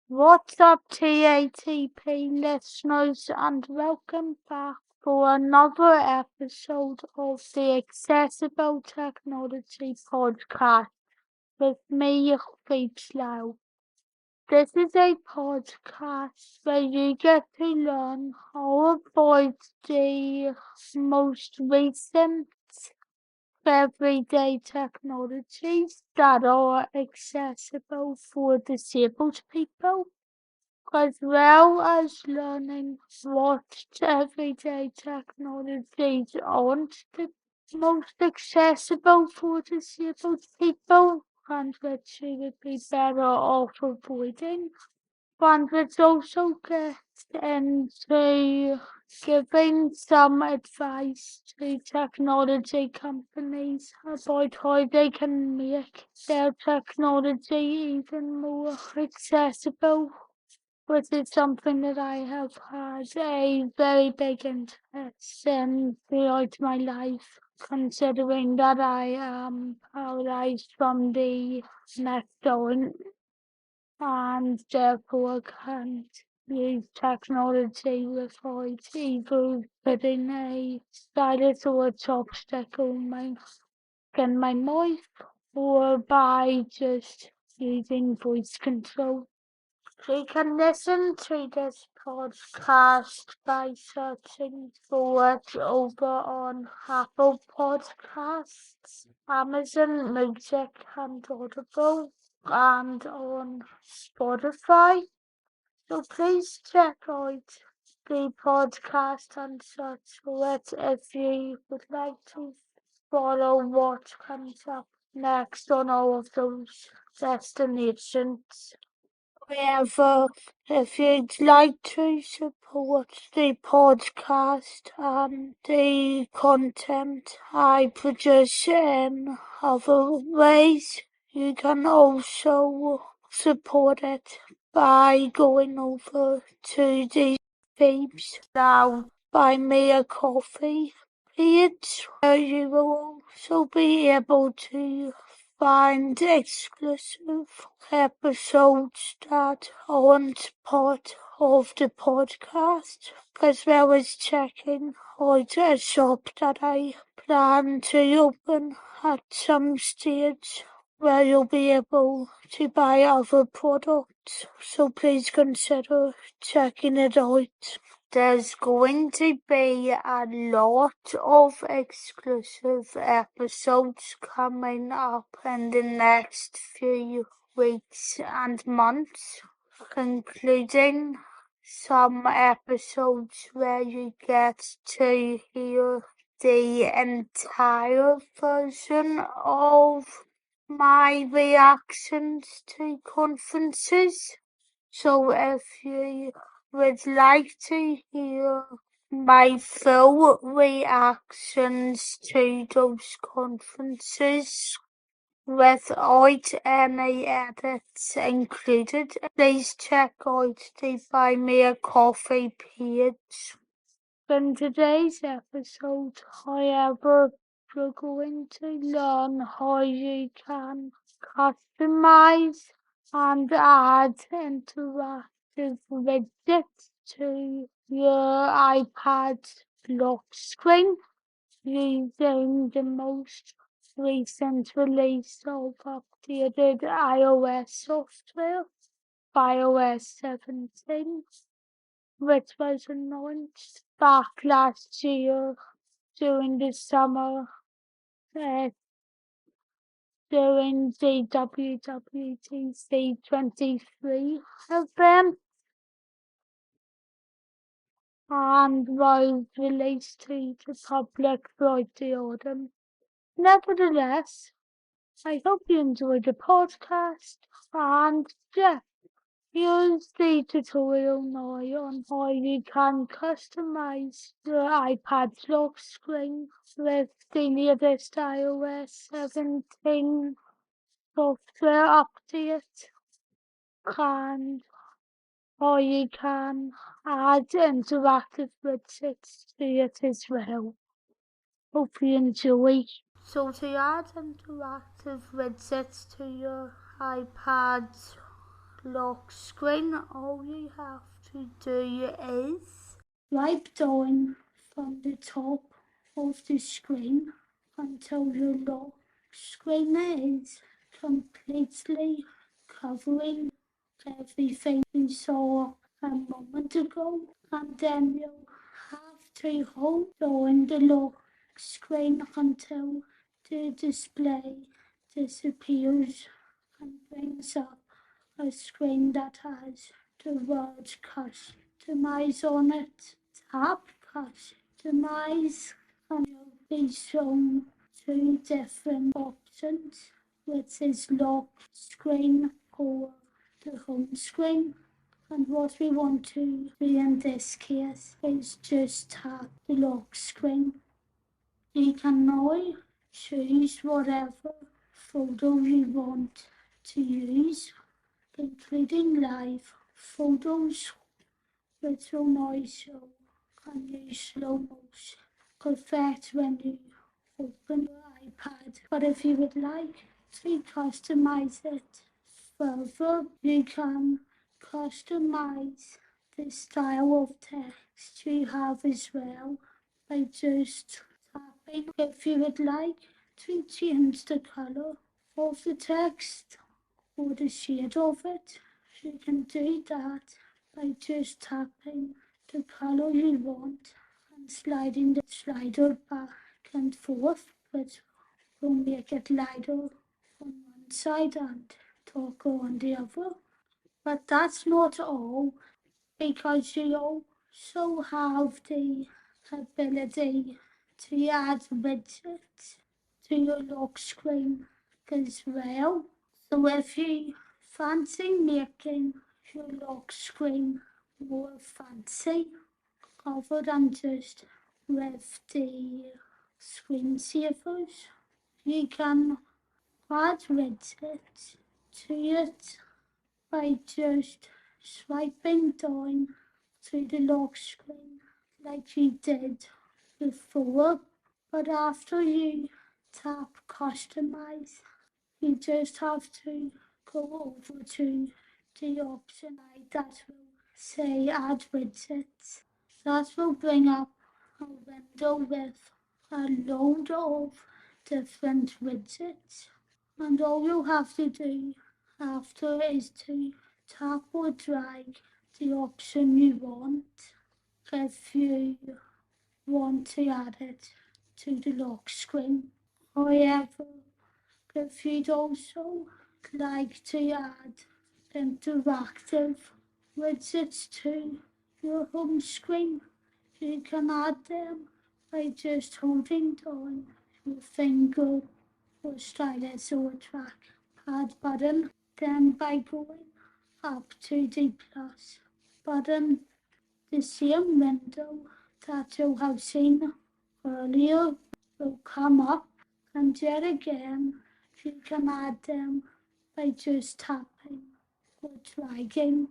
What's up, TATP listeners, and welcome back for another episode of the Accessible Technology Podcast with me, Phoebes Lau. This is a podcast where you get to learn how about the most recent everyday technologies that are accessible for disabled people, as well as learning what everyday technologies aren't the most accessible for disabled people and which you would be better off avoiding. And which also gets into giving some advice to technology companies about how they can make their technology even more accessible, which is something that I have had a very big interest in throughout my life, considering that I am paralyzed from the neck down and therefore can't use technology without either putting a stylus or a chopstick in my mouth or by just using voice control. You can listen to this podcast by searching for it over on Apple Podcasts, Amazon Music and Audible, and on Spotify. So please check out the podcast and search for it if you would like to follow what comes up next on all of those destinations. However, if you'd like to support the podcast and the content I produce in other ways, you can also support it by going over to the Phoebes Now Buy Me a Coffee page, where you will also be able to find exclusive episodes that aren't part of the podcast, as well as checking out a shop that I plan to open at some stage, where you'll be able to buy other products, so please consider checking it out. There's going to be a lot of exclusive episodes coming up in the next few weeks and months, including some episodes where you get to hear the entire version of my reactions to conferences. So if you would like to hear my full reactions to those conferences without any edits included, please check out the Buy Me a Coffee page. In today's episode, however, we're going to learn how you can customize and add interactive widgets to your iPad's lock screen using the most recent release of updated iOS software, iOS17, which was announced back last year during the summer, during the WWDC 23 event, and was released to the public throughout the autumn. Nevertheless, I hope you enjoyed the podcast, and yeah, here's the tutorial now on how you can customize your iPad's lock screen with the latest iOS 17 software update, and how you can add interactive widgets to it as well. Hope you enjoy. So to add interactive widgets to your iPad's lock screen, all you have to do is swipe down from the top of the screen until your lock screen is completely covering everything you saw a moment ago, and then you'll have to hold down the lock screen until the display disappears and brings up a screen that has the word Customise on it. Tap Customise and you'll be shown two different options, which is lock screen or the home screen. And what we want to do in this case is just tap the lock screen. You can now choose whatever photo you want to use, including live photos, which will now show and use slow motion effect when you open your iPad. But if you would like to customize it further, you can customize the style of text you have as well by just tapping. If you would like to change the color of the text or the shade of it, you can do that by just tapping the color you want and sliding the slider back and forth, which will make it lighter on one side and darker on the other. But that's not all, because you also have the ability to add widgets to your lock screen as well. So if you fancy making your lock screen more fancy, other than just with the screensavers, you can add widgets to it by just swiping down to the lock screen like you did before. But after you tap Customize, you just have to go over to the option that will say Add Widgets. That will bring up a window with a load of different widgets, and all you have to do after is to tap or drag the option you want if you want to add it to the lock screen. However, if you'd also like to add interactive widgets to your home screen, you can add them by just holding down your finger or stylus or trackpad button, then by going up to the plus button. The same window that you have seen earlier will come up, and yet again you can add them by just tapping or dragging